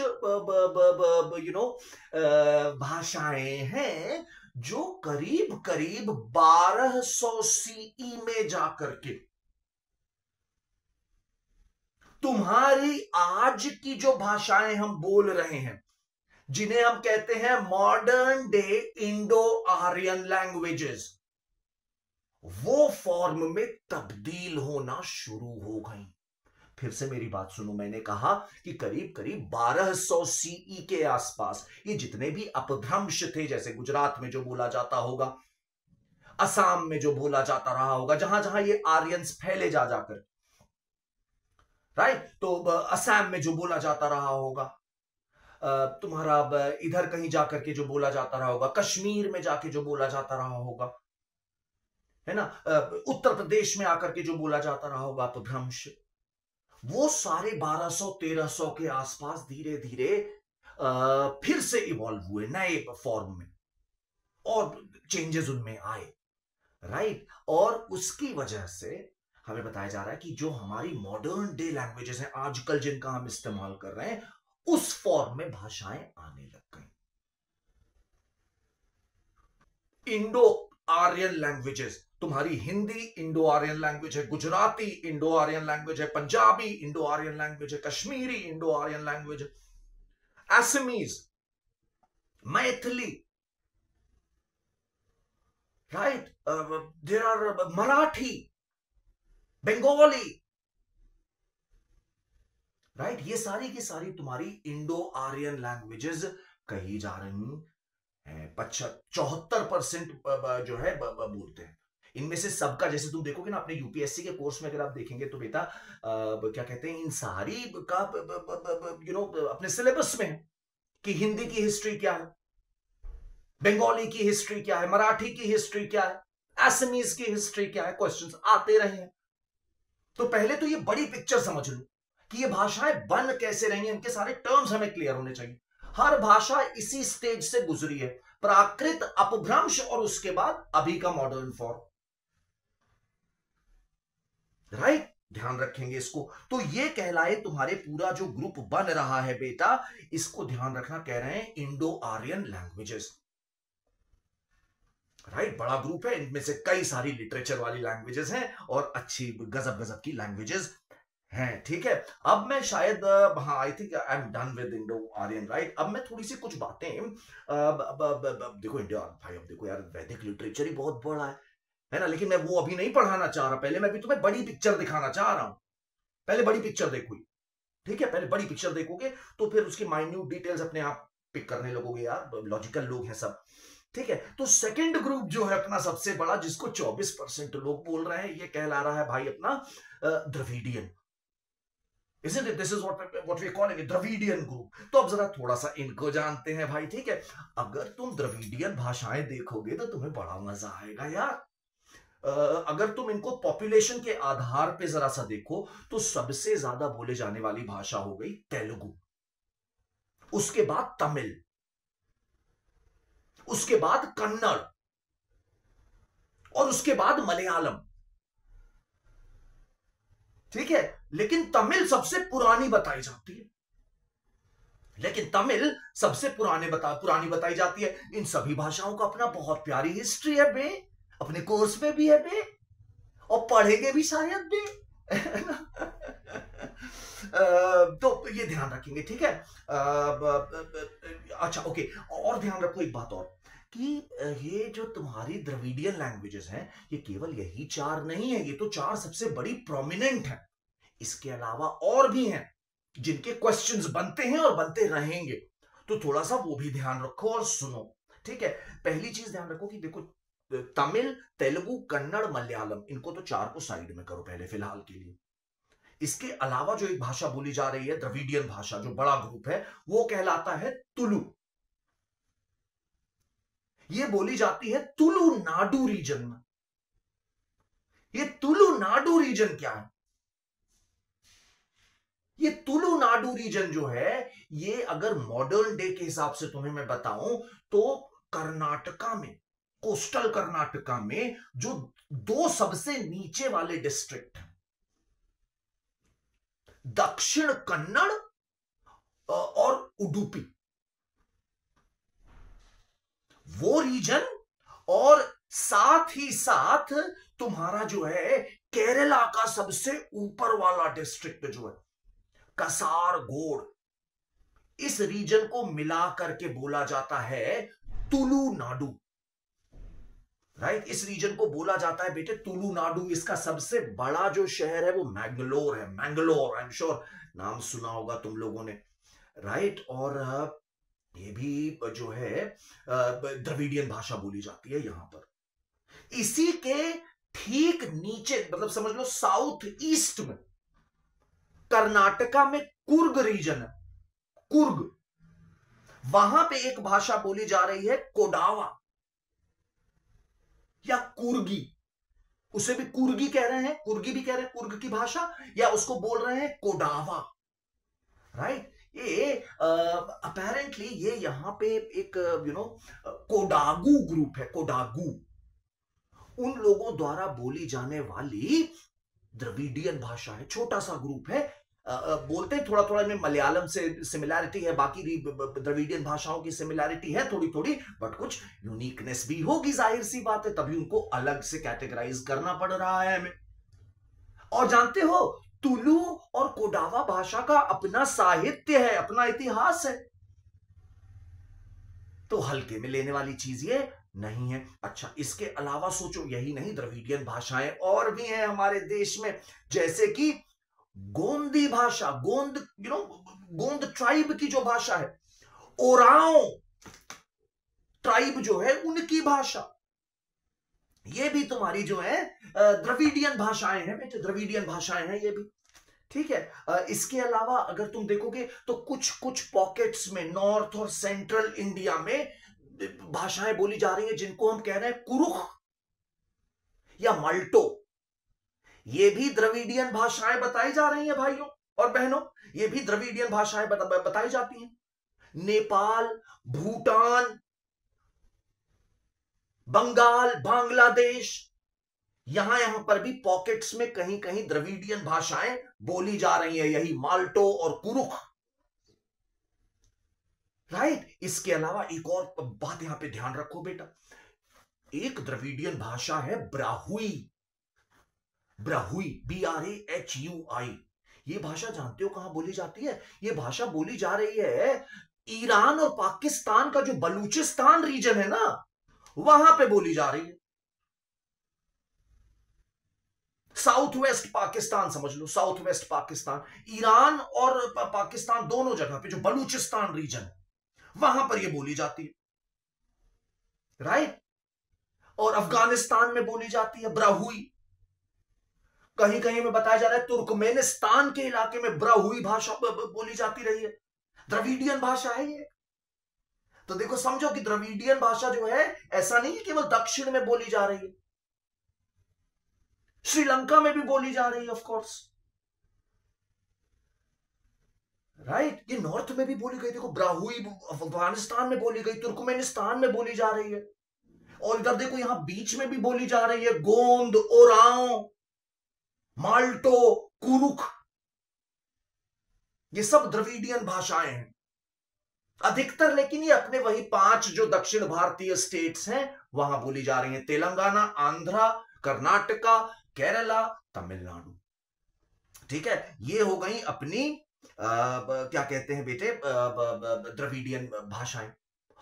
भाषाएं हैं जो करीब करीब 1200 सीई में जाकर के तुम्हारी आज की जो भाषाएं हम बोल रहे हैं, जिन्हें हम कहते हैं modern day Indo Aryan languages, वो फॉर्म में तब्दील होना शुरू हो गई। फिर से मेरी बात सुनो, मैंने कहा कि करीब करीब 1200 सीई के आसपास ये जितने भी अपभ्रंश थे, जैसे गुजरात में जो बोला जाता होगा, असम में जो बोला जाता रहा होगा, जहां जहां ये आर्यंस फैले जा जाकर, राइट। तो असम में जो बोला जाता रहा होगा, तुम्हारा इधर कहीं जाकर के जो बोला जाता रहा होगा, कश्मीर में जाके जो बोला जाता रहा होगा, है ना, उत्तर प्रदेश में आकर के जो बोला जाता रहा होगा अपभ्रंश, वो सारे 1200-1300 के आसपास धीरे धीरे फिर से इवॉल्व हुए नए फॉर्म में, और चेंजेस उनमें आए, राइट। और उसकी वजह से हमें बताया जा रहा है कि जो हमारी मॉडर्न डे लैंग्वेजेस हैं आजकल, जिनका हम इस्तेमाल कर रहे हैं, उस फॉर्म में भाषाएं आने लग गई। इंडो आर्यन लैंग्वेजेस, तुम्हारी हिंदी इंडो आर्यन लैंग्वेज है, गुजराती इंडो आर्यन लैंग्वेज है, पंजाबी इंडो आर्यन लैंग्वेज है, कश्मीरी इंडो आर्यन लैंग्वेज है, Assamese, Maithili, right, there are Marathi, Bengali, right. ये सारी की सारी तुम्हारी इंडो आर्यन लैंग्वेजेस कही जा रही हैं। 74% जो है बोलते हैं। इनमें से सबका, जैसे तुम देखोगे ना अपने यूपीएससी के कोर्स में, अगर आप देखेंगे तो बेटा क्या कहते हैं, इन सारी का अपने सिलेबस में है कि हिंदी की हिस्ट्री क्या है, बंगाली की हिस्ट्री क्या है, मराठी की हिस्ट्री क्या है, असमीज की हिस्ट्री क्या है, क्वेश्चंस आते रहे हैं। तो पहले तो ये बड़ी पिक्चर समझ लो कि ये भाषाएं बन कैसे रही हैं, इनके सारे टर्म्स हमें क्लियर होने चाहिए। हर भाषा इसी स्टेज से गुजरी है, प्राकृत, अपभ्रंश, और उसके बाद अभी का मॉडर्न फॉर्म, राइट। ध्यान रखेंगे इसको। तो ये कहलाए तुम्हारे पूरा जो ग्रुप बन रहा है बेटा, इसको ध्यान रखना, कह रहे हैं इंडो आर्यन लैंग्वेजेस, राइट। बड़ा ग्रुप है, इनमें से कई सारी लिटरेचर वाली लैंग्वेजेस हैं और अच्छी गजब गजब की लैंग्वेजेस हैं, ठीक है। अब मैं शायद, हाँ, I think I am done with Indo Aryan, right. अब मैं थोड़ी सी कुछ बातें, देखो इंडिया भाई, अब देखो यार, वैदिक लिटरेचर ही बहुत बड़ा है ना, लेकिन मैं वो अभी नहीं पढ़ाना चाह रहा। पहले मैं भी तुम्हें बड़ी पिक्चर दिखाना चाह रहा हूं। पहले बड़ी पिक्चर देखो, ठीक है। पहले बड़ी पिक्चर देखोगे तो फिर उसकी माइन्यूट डिटेल्स अपने आप पिक करने लगोगे यार, लॉजिकल लोग हैं सब, ठीक है। तो सेकंड ग्रुप जो है अपना सबसे बड़ा, जिसको 24% लोग बोल रहे हैं, ये कहला रहा है भाई अपना Dravidian. Isn't it? This is what we are calling it, Dravidian group. तो अब जरा थोड़ा सा इनको जानते हैं भाई, ठीक है। अगर तुम द्रविडियन भाषाएं देखोगे तो तुम्हें बड़ा मजा आएगा यार। अगर तुम इनको पॉपुलेशन के आधार पे जरा सा देखो, तो सबसे ज्यादा बोले जाने वाली भाषा हो गई तेलुगु, उसके बाद तमिल, उसके बाद कन्नड़, और उसके बाद मलयालम। ठीक है, लेकिन तमिल सबसे पुरानी बताई जाती है। लेकिन तमिल सबसे पुरानी बताई जाती है। इन सभी भाषाओं का अपना बहुत प्यारी हिस्ट्री है बे, अपने कोर्स में भी है बे, और पढ़ेंगे भी शायद बे। तो ये ध्यान रखेंगे, ठीक है। अच्छा ओके, और ध्यान रखो एक बात और, कि ये जो तुम्हारी द्रविडियन लैंग्वेजेस हैं, ये केवल यही 4 नहीं है, ये तो 4 सबसे बड़ी प्रोमिनेंट है। इसके अलावा और भी हैं जिनके क्वेश्चंस बनते हैं और बनते रहेंगे, तो थोड़ा सा वो भी ध्यान रखो और सुनो, ठीक है। पहली चीज ध्यान रखो कि देखो, तमिल, तेलुगु, कन्नड़, मलयालम, इनको तो 4 को साइड में करो पहले फिलहाल के लिए। इसके अलावा जो एक भाषा बोली जा रही है, द्रविडियन भाषा, जो बड़ा ग्रुप है, वो कहलाता है तुलु। ये बोली जाती है तुलु नाडु रीजन में। ये तुलु नाडु रीजन क्या है? ये तुलु नाडु रीजन जो है, ये अगर मॉडर्न डे के हिसाब से तुम्हें मैं बताऊं, तो कर्नाटका में, कोस्टल कर्नाटका में जो 2 सबसे नीचे वाले डिस्ट्रिक्ट हैं, दक्षिण कन्नड़ और उडुपी, वो रीजन, और साथ ही साथ तुम्हारा जो है केरला का सबसे ऊपर वाला डिस्ट्रिक्ट जो है कसारगोड, इस रीजन को मिला करके बोला जाता है तुलु नाडु। राइट, इस रीजन को बोला जाता है बेटे तुलु नाडु। इसका सबसे बड़ा जो शहर है वो मैंगलोर है। मैंगलोर, आई एम श्योर नाम सुना होगा तुम लोगों ने, राइट। और ये भी जो है द्रविडियन भाषा बोली जाती है यहां पर। इसी के ठीक नीचे, मतलब समझ लो साउथ ईस्ट में, कर्नाटका में कुर्ग रीजन है, कुर्ग, वहां पे एक भाषा बोली जा रही है कोडावा या कुर्गी। उसे भी कुर्गी कह रहे हैं, कुर्गी भी कह रहे हैं, कुर्ग की भाषा, या उसको बोल रहे हैं कोडावा, राइट। ये अपेरेंटली ये यहां पे एक कोडागू ग्रुप है, कोडागू, उन लोगों द्वारा बोली जाने वाली द्रविडियन भाषा है। छोटा सा ग्रुप है, बोलते हैं थोड़ा थोड़ा, इनमें मलयालम से सिमिलैरिटी है, बाकी द्रविडियन भाषाओं की सिमिलैरिटी है थोड़ी थोड़ी, बट कुछ यूनिकनेस भी होगी, जाहिर सी बात है, तभी उनको अलग से कैटेगराइज करना पड़ रहा है हमें। और जानते हो, तुलु और कोडावा भाषा का अपना साहित्य है, अपना इतिहास है, तो हल्के में लेने वाली चीज ये नहीं है। अच्छा, इसके अलावा सोचो, यही नहीं, द्रविडियन भाषाएं और भी हैं हमारे देश में, जैसे कि गोंदी भाषा, गोंद गोंद ट्राइब की जो भाषा है, ओराओं ट्राइब जो है उनकी भाषा, ये भी तुम्हारी जो है द्रविडियन भाषाएं हैं बेटे, द्रविडियन भाषाएं हैं ये भी, ठीक है। इसके अलावा अगर तुम देखोगे तो कुछ कुछ पॉकेट्स में नॉर्थ और सेंट्रल इंडिया में भाषाएं बोली जा रही हैं, जिनको हम कह रहे हैं कुरुख या मल्टो। ये भी द्रविडियन भाषाएं बताई जा रही हैं भाइयों और बहनों, ये भी द्रविडियन भाषाएं बताई जाती हैं। नेपाल, भूटान, बंगाल, बांग्लादेश, यहां पर भी पॉकेट्स में कहीं कहीं द्रविडियन भाषाएं बोली जा रही है, यही माल्टो और कुरुख, राइट। इसके अलावा एक और बात यहां पे ध्यान रखो बेटा, एक द्रविडियन भाषा है ब्राहुई, ब्राहुई, BRAHUI। ये भाषा जानते हो कहां बोली जाती है? ये भाषा बोली जा रही है ईरान और पाकिस्तान का जो बलूचिस्तान रीजन है ना, वहां पे बोली जा रही है। साउथ वेस्ट पाकिस्तान समझ लो, साउथ वेस्ट पाकिस्तान, ईरान और पाकिस्तान दोनों जगह पे जो बलूचिस्तान रीजन है, वहां पर ये बोली जाती है, राइट। और अफगानिस्तान में बोली जाती है ब्राहुई। कहीं कहीं में बताया जा रहा है तुर्कमेनिस्तान के इलाके में ब्राहुई भाषा बोली जाती रही है, द्रविडियन भाषा है ये। तो देखो, समझो कि द्रविडियन भाषा जो है, ऐसा नहीं है केवल दक्षिण में बोली जा रही है, श्रीलंका में भी बोली जा रही है, ऑफ कोर्स, राइट। ये नॉर्थ में भी बोली गई, देखो ब्राहुई अफगानिस्तान में बोली गई, तुर्कमेनिस्तान में बोली जा रही है, और इधर देखो यहां बीच में भी बोली जा रही है, गोंद, ओराओं, माल्टो, कुरुख, ये सब द्रविडियन भाषाएं हैं अधिकतर, लेकिन ये अपने वही 5 जो दक्षिण भारतीय स्टेट्स हैं वहां बोली जा रही हैं, तेलंगाना, आंध्रा, कर्नाटका, केरला, तमिलनाडु। ठीक है, ये हो गई अपनी क्या कहते हैं बेटे द्रविडियन भाषाएं।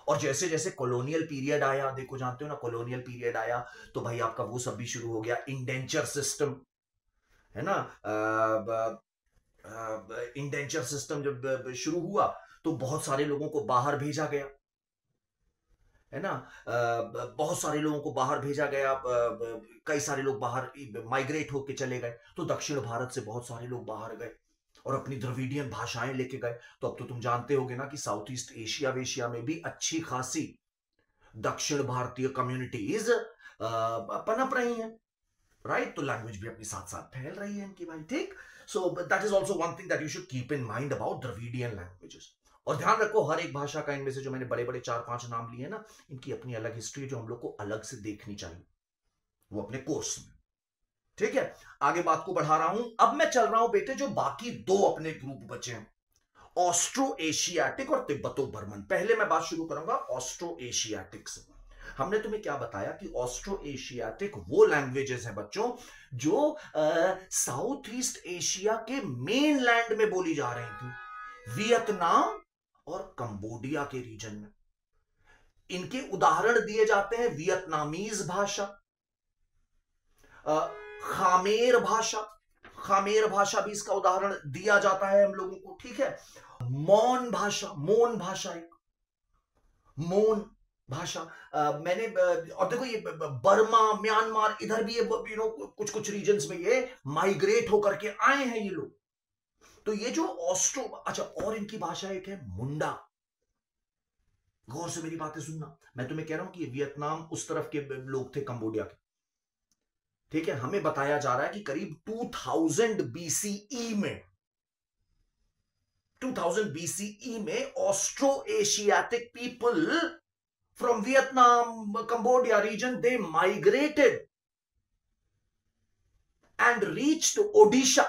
और जैसे जैसे कॉलोनियल पीरियड आया, देखो जानते हो ना, कॉलोनियल पीरियड आया तो भाई आपका वो सब भी शुरू हो गया, इंडेंचर सिस्टम, है ना। इंडेंचर सिस्टम जब शुरू हुआ तो बहुत सारे लोगों को बाहर भेजा गया, है ना। बहुत सारे लोगों को बाहर भेजा गया, कई सारे लोग बाहर माइग्रेट होके चले गए, तो दक्षिण भारत से बहुत सारे लोग बाहर गए और अपनी द्रविडियन भाषाएं लेके गए। तो अब तो तुम जानते होगे ना कि साउथ ईस्ट एशिया वेशिया में भी अच्छी खासी दक्षिण भारतीय कम्युनिटीज पनप रही हैं, राइट। तो लैंग्वेज भी अपने साथ साथ फैल रही है इनकी भाई, ठीक। So that is also one thing that you should keep in mind about Dravidian languages. और ध्यान रखो हर एक भाषा का, इनमें से जो मैंने बड़े बड़े 4-5 नाम लिए ना, इनकी अपनी अलग हिस्ट्री जो हम लोग को अलग से देखनी चाहिए, वो अपने कोर्स में, ठीक है। आगे बात को बढ़ा रहा हूं, अब मैं चल रहा हूं बेटे जो बाकी 2 अपने ग्रुप बचे हैं, ऑस्ट्रो एशियाटिक और तिब्बतो बर्मन। पहले मैं बात शुरू करूंगा ऑस्ट्रो एशियाटिक से। हमने तुम्हें क्या बताया कि ऑस्ट्रो एशियाटिक वो लैंग्वेजेस हैं बच्चों जो साउथ ईस्ट एशिया के मेन लैंड में बोली जा रही थी, वियतनाम और कंबोडिया के रीजन में। इनके उदाहरण दिए जाते हैं, वियतनामीज भाषा, खामेर भाषा, खामेर भाषा भी इसका उदाहरण दिया जाता है हम लोगों को, ठीक है। मौन भाषा, मौन भाषा, एक मौन भाषा मैंने और देखो ये बर्मा, म्यांमार, इधर भी ये कुछ कुछ रीजन्स में ये माइग्रेट होकर के आए हैं ये लोग। तो ये जो ऑस्ट्रो, अच्छा, और इनकी भाषा एक है मुंडा। गौर से मेरी बातें सुनना, मैं तुम्हें कह रहा हूं कि वियतनाम उस तरफ के लोग थे, कंबोडिया के, ठीक है। हमें बताया जा रहा है कि करीब 2000 BCE में, 2000 BCE में Austro Asiatic people from Vietnam, Cambodia region, they migrated and reached Odisha.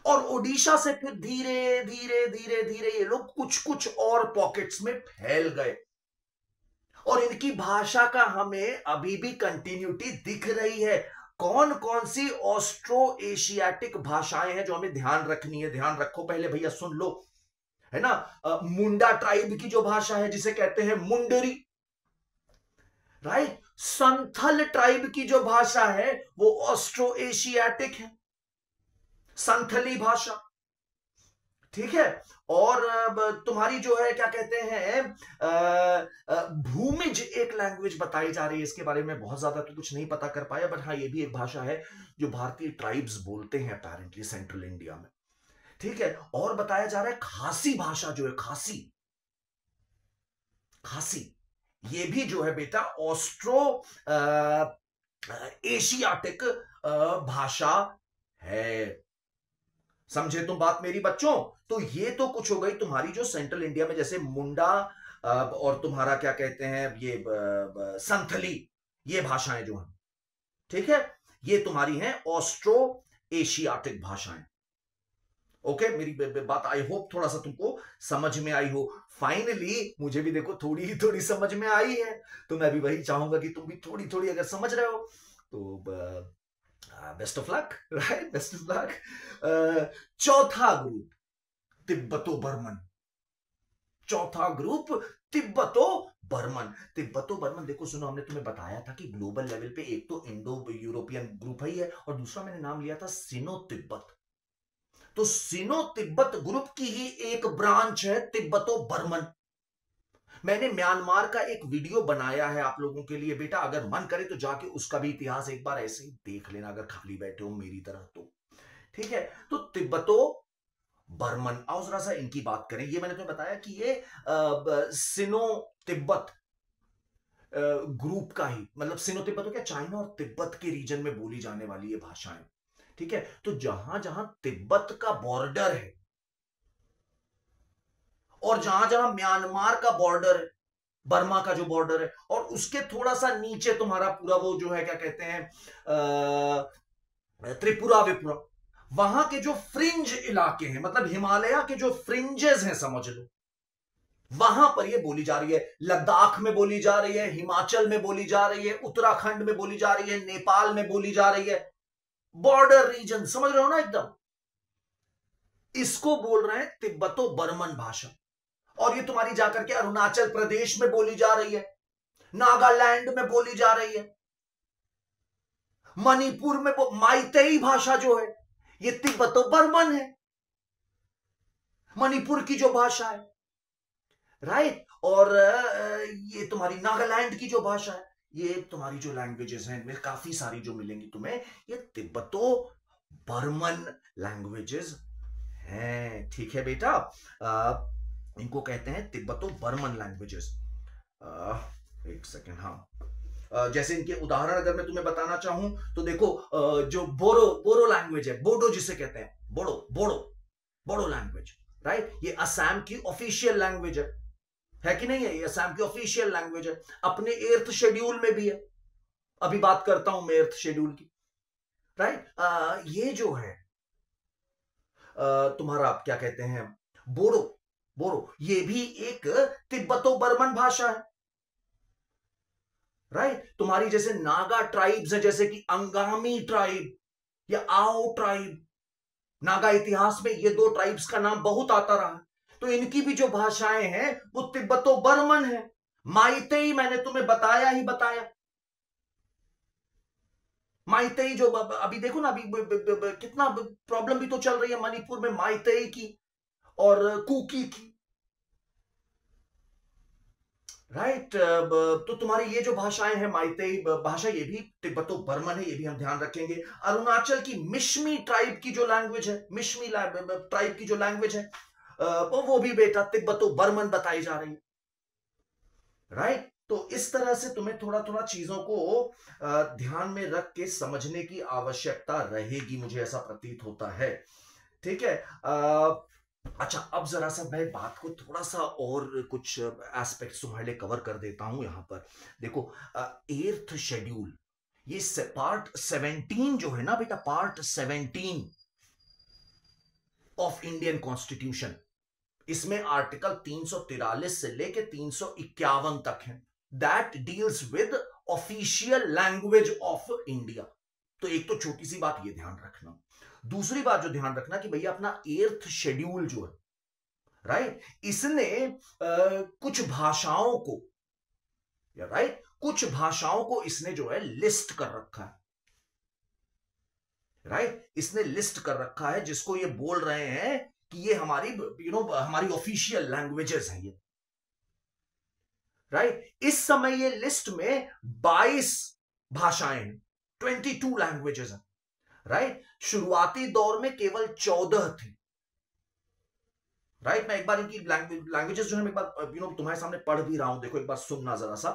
और ओडिशा से फिर धीरे धीरे धीरे धीरे ये लोग कुछ कुछ और पॉकेट्स में फैल गए, और इनकी भाषा का हमें अभी भी कंटिन्यूटी दिख रही है। कौन कौन सी ऑस्ट्रो एशियाटिक भाषाएं हैं जो हमें ध्यान रखनी है, ध्यान रखो पहले भैया, सुन लो, है ना। मुंडा ट्राइब की जो भाषा है जिसे कहते हैं मुंडरी, राइट। संथल ट्राइब की जो भाषा है वो ऑस्ट्रो एशियाटिक है, संथली भाषा, ठीक है। और तुम्हारी जो है क्या कहते हैं भूमिज एक लैंग्वेज बताई जा रही है, इसके बारे में बहुत ज्यादा तो कुछ नहीं पता कर पाया, बट हाँ ये भी एक भाषा है जो भारतीय ट्राइब्स बोलते हैं अपेरेंटली सेंट्रल इंडिया में, ठीक है। और बताया जा रहा है खासी भाषा जो है, खासी, खासी ये भी जो है बेटा ऑस्ट्रो एशियाटिक भाषा है। समझे तुम बात मेरी बच्चों? तो ये तो कुछ हो गई तुम्हारी जो सेंट्रल इंडिया में जैसे मुंडा और तुम्हारा क्या कहते हैं ये संथली, ये भाषाएं जो हैं, ठीक है, ये तुम्हारी हैं ऑस्ट्रो एशियाटिक भाषाएं। ओके, मेरी बात आई होप थोड़ा सा तुमको समझ में आई हो। फाइनली मुझे भी देखो थोड़ी ही थोड़ी समझ में आई है, तो मैं भी वही चाहूंगा कि तुम भी थोड़ी थोड़ी अगर समझ रहे हो तो best of luck, right, best of luck. चौथा ग्रुप तिब्बतो बर्मन, चौथा group Tibeto Burman. Tibeto Burman देखो सुनो, हमने तुम्हें बताया था कि ग्लोबल लेवल पे एक तो इंडो यूरोपियन ग्रुप ही है और दूसरा मैंने नाम लिया था सिनो तिब्बत। तो सिनो तिब्बत ग्रुप की ही एक ब्रांच है तिब्बतो बर्मन। मैंने म्यांमार का एक वीडियो बनाया है आप लोगों के लिए बेटा, अगर मन करे तो जाके उसका भी इतिहास एक बार ऐसे ही देख लेना अगर खाली बैठे हो मेरी तरह तो, ठीक है। तो तिब्बतो बर्मन, आओ जरा सा इनकी बात करें। ये मैंने तुम्हें बताया कि ये सिनो तिब्बत ग्रुप का ही, मतलब सिनो तिब्बत हो क्या, चाइना और तिब्बत के रीजन में बोली जाने वाली ये भाषाएं, ठीक है। तो जहां जहां तिब्बत का बॉर्डर है और जहां जहां म्यांमार का बॉर्डर है, बर्मा का जो बॉर्डर है, और उसके थोड़ा सा नीचे तुम्हारा पूरा वो जो है क्या कहते हैं त्रिपुरा विपुरा, वहां के जो फ्रिंज इलाके हैं, मतलब हिमालय के जो फ्रिंजेस हैं समझ लो, वहां पर ये बोली जा रही है। लद्दाख में बोली जा रही है, हिमाचल में बोली जा रही है, उत्तराखंड में बोली जा रही है, नेपाल में बोली जा रही है। बॉर्डर रीजन, समझ रहे हो ना एकदम। इसको बोल रहे हैं तिब्बतो बर्मन भाषा। और ये तुम्हारी जाकर के अरुणाचल प्रदेश में बोली जा रही है, नागालैंड में बोली जा रही है, मणिपुर में माइतेई भाषा जो है ये तिब्बतो बर्मन है, मणिपुर की जो भाषा है, राइट। और ये तुम्हारी नागालैंड की जो भाषा है, ये तुम्हारी जो लैंग्वेजेस हैं इनमें काफी सारी जो मिलेंगी तुम्हें, ये तिब्बतो बर्मन लैंग्वेजेस हैं। ठीक है बेटा, इनको कहते हैं तिब्बतो बर्मन लैंग्वेजेस। एक सेकेंड, हाँ, जैसे इनके उदाहरण अगर मैं तुम्हें बताना चाहूं तो देखो, जो बोरो लैंग्वेज है, बोडो जिसे कहते हैं, बोडो लैंग्वेज, राइट। ये असम की ऑफिशियल लैंग्वेज है कि नहीं है? ये असम की ऑफिशियल लैंग्वेज है, अपने 8th शेड्यूल में भी है। अभी बात करता हूं मैं 8th शेड्यूल की, राइट। ये जो है तुम्हारा क्या कहते हैं, बोरो, ये भी एक तिब्बतो बर्मन भाषा है, राइट। तुम्हारी जैसे नागा ट्राइब्स है, जैसे कि अंगामी ट्राइब या आओ ट्राइब, नागा इतिहास में ये 2 ट्राइब्स का नाम बहुत आता रहा, तो इनकी भी जो भाषाएं हैं वो तिब्बतो बर्मन है। माइतेई मैंने तुम्हें बताया, माइतेई जो अभी देखो ना, अभी कितना प्रॉब्लम भी तो चल रही है मणिपुर में माइतेई की और कुकी की, राइट। तो तुम्हारी ये जो भाषाएं हैं माइतेई भाषा, ये भी तिब्बतो बर्मन है, ये भी हम ध्यान रखेंगे। अरुणाचल की मिश्मी ट्राइब की जो लैंग्वेज है, मिश्मी ट्राइब की जो लैंग्वेज है, वो भी बेटा तिब्बतो बर्मन बताई जा रही है, राइट। तो इस तरह से तुम्हें थोड़ा थोड़ा चीजों को ध्यान में रख के समझने की आवश्यकता रहेगी, मुझे ऐसा प्रतीत होता है। ठीक है। अच्छा, अब जरा सा मैं बात को थोड़ा सा और कुछ एस्पेक्ट्स तुम्हारे लिए कवर कर देता हूं। यहां पर देखो, 8th शेड्यूल, ये पार्ट 17 जो है ना बेटा, पार्ट 17 ऑफ इंडियन कॉन्स्टिट्यूशन, इसमें आर्टिकल 343 से लेके 351 तक है, that deals with official language of India. तो एक तो छोटी सी बात ये ध्यान रखना, दूसरी बात जो ध्यान रखना कि भैया अपना 8th शेड्यूल जो है, राइट, इसने कुछ भाषाओं को, राइट, कुछ भाषाओं को इसने जो है लिस्ट कर रखा है, राइट, इसने लिस्ट कर रखा है, जिसको ये बोल रहे हैं कि ये हमारी हमारी ऑफिशियल लैंग्वेजेस हैं ये, राइट। इस समय ये लिस्ट में 22 भाषाएं हैं, 22 लैंग्वेजेस हैं, राइट। शुरुआती दौर में केवल 14 थी, राइट। मैं एक बार इनकी लैंग्वेजेस जो है मैं एक बार तुम्हारे सामने पढ़ भी रहा हूं, देखो एक बार सुनना जरा सा।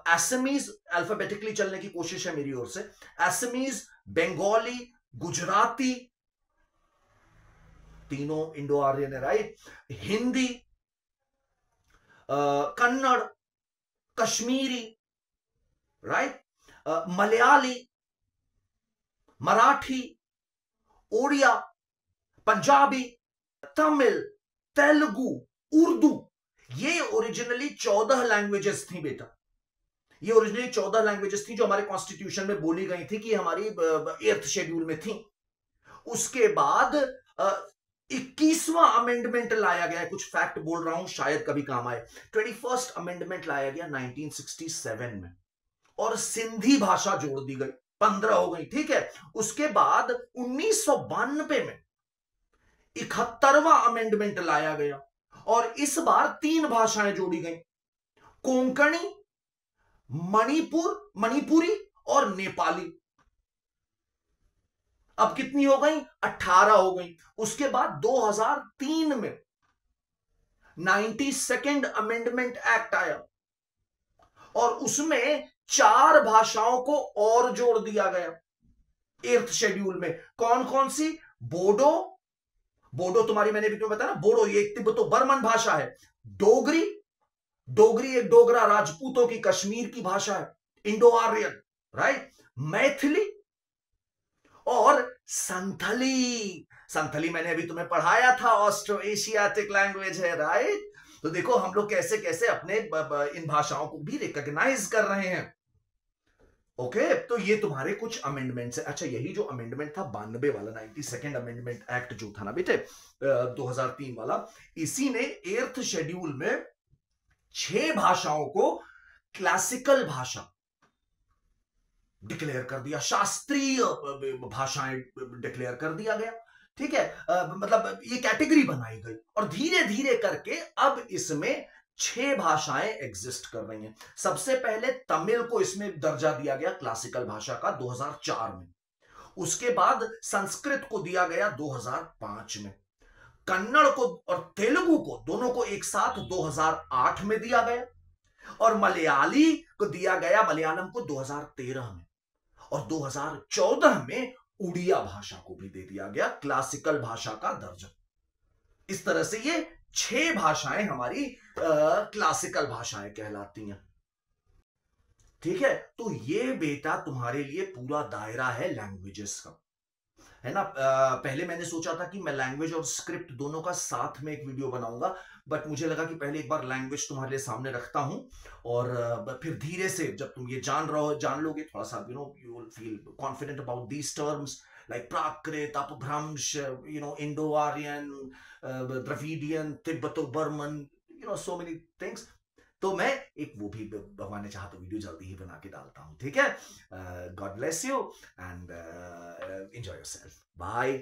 असमीज अल्फाबेटिकली चलने की कोशिश है मेरी ओर से। असमीज, बंगाली, गुजराती, तीनों इंडो आर्यन है, राइट। हिंदी, कन्नड़, कश्मीरी, राइट, मलयाली, मराठी, ओडिया, पंजाबी, तमिल, तेलुगु, उर्दू, ये ओरिजिनली 14 लैंग्वेजेस थी बेटा। ये ओरिजिनली 14 लैंग्वेजेस थी जो हमारे कॉन्स्टिट्यूशन में बोली गई थी, कि हमारी 8th शेड्यूल में थी। उसके बाद 21वां अमेंडमेंट लाया गया, कुछ फैक्ट बोल रहा हूं शायद कभी काम आए। 21st अमेंडमेंट लाया गया 1967 में, और सिंधी भाषा जोड़ दी गई, 15 हो गई, ठीक है। उसके बाद 1992 में 71वां अमेंडमेंट लाया गया, और इस बार 3 भाषाएं जोड़ी गई, कोंकणी, मणिपुरी और नेपाली। अब कितनी हो गई? 18 हो गई। उसके बाद 2003 में 92nd अमेंडमेंट एक्ट आया, और उसमें 4 भाषाओं को और जोड़ दिया गया 8th शेड्यूल में। कौन कौन सी? बोडो तुम्हारी, मैंने भी तुम्हें बताया ना, बोडो ये एक तिब्बतो बर्मन भाषा है। डोगरी एक डोगरा राजपूतों की कश्मीर की भाषा है, इंडो आर्यन, राइट। मैथिली और संथली। संथली मैंने अभी तुम्हें पढ़ाया था, ऑस्ट्रो एशियाटिक लैंग्वेज है, राइट। तो देखो हम लोग कैसे कैसे अपने इन भाषाओं को भी रिकॉग्नाइज कर रहे हैं। ओके, तो ये तुम्हारे कुछ अमेंडमेंट्स है। अच्छा, यही जो अमेंडमेंट था 92 वाला, 92nd अमेंडमेंट एक्ट जो था ना बेटे, 2003 वाला, इसी ने 8th शेड्यूल में 6 भाषाओं को क्लासिकल भाषा डिक्लेयर कर दिया, शास्त्रीय भाषाएं डिक्लेयर कर दिया गया। ठीक है, मतलब ये कैटेगरी बनाई गई और धीरे धीरे करके अब इसमें 6 भाषाएं एग्जिस्ट कर रही हैं। सबसे पहले तमिल को इसमें दर्जा दिया गया क्लासिकल भाषा का 2004 में। उसके बाद संस्कृत को दिया गया 2005 में। कन्नड़ को और तेलुगु को दोनों को एक साथ 2008 में दिया गया। और मलयाली को दिया गया, मलयालम को 2013 में। और 2014 में उड़िया भाषा को भी दे दिया गया क्लासिकल भाषा का दर्जा। इस तरह से ये 6 भाषाएं हमारी क्लासिकल भाषाएं कहलाती हैं। ठीक है, तो ये बेटा तुम्हारे लिए पूरा दायरा है लैंग्वेजेस का, है ना। पहले मैंने सोचा था कि मैं लैंग्वेज और स्क्रिप्ट दोनों का साथ में एक वीडियो बनाऊंगा, बट मुझे लगा कि पहले एक बार लैंग्वेज तुम्हारे लिए सामने रखता हूं, और फिर धीरे से जब तुम ये जान लोगे थोड़ा सा, you will feel confident about these terms like Prakrit, Apabhramsha, Indo Aryan, Dravidian, Tibeto Burman, so many things. तो मैं एक वो भी भगवान ने चाहा तो वीडियो जल्दी ही बना के डालता हूं। ठीक है, God bless you and enjoy yourself, bye.